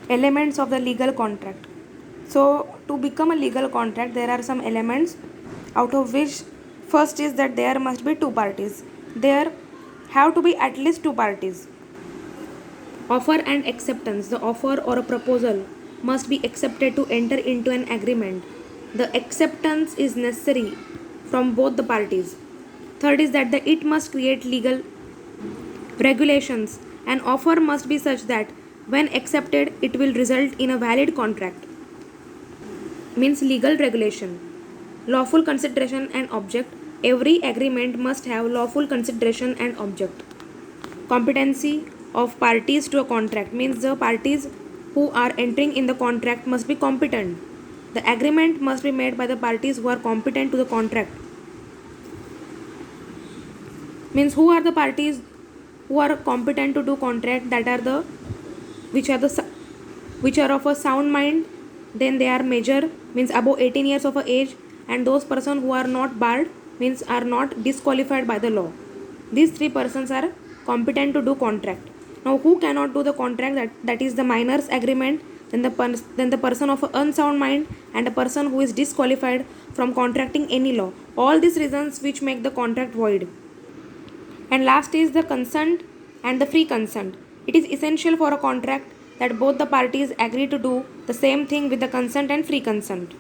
Elements of the legal contract. So, to become a legal contract, there are some elements, out of which first is that there must be two parties. There have to be at least two parties. Offer and acceptance. The offer or a proposal must be accepted to enter into an agreement. The acceptance is necessary from both the parties. Third is that it must create legal regulations. An offer must be such that when accepted, it will result in a valid contract. Means legal regulation. Lawful consideration and object. Every agreement must have lawful consideration and object. Competency of parties to a contract means the parties who are entering in the contract must be competent. The agreement must be made by the parties who are competent to the contract. Means who are the parties who are competent to do contract, that are the which are of a sound mind, then they are major, means above 18 years of age, and those persons who are not barred, means are not disqualified by the law. These three persons are competent to do contract. Now who cannot do the contract, that is the minors agreement, then the person of unsound mind, and a person who is disqualified from contracting any law. All these reasons which make the contract void. And last is the consent and the free consent. It is essential for a contract that both the parties agree to do the same thing with the consent and free consent.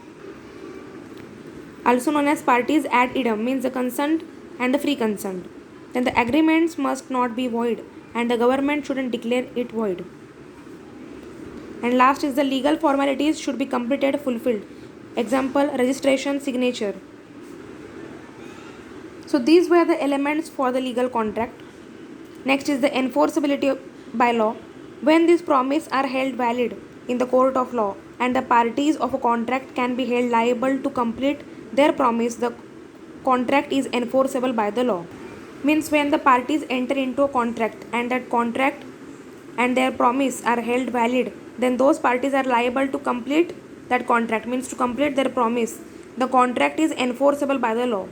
Also known as parties ad idem, means the consent and the free consent. Then the agreements must not be void and the government shouldn't declare it void. And last is the legal formalities should be completed, fulfilled. Example, registration, signature. So these were the elements for the legal contract. Next is the enforceability by law. When these promises are held valid in the court of law and the parties of a contract can be held liable to complete their promise, the contract is enforceable by the law. Means when the parties enter into a contract and that contract and their promise are held valid, then those parties are liable to complete that contract, means to complete their promise. The contract is enforceable by the law.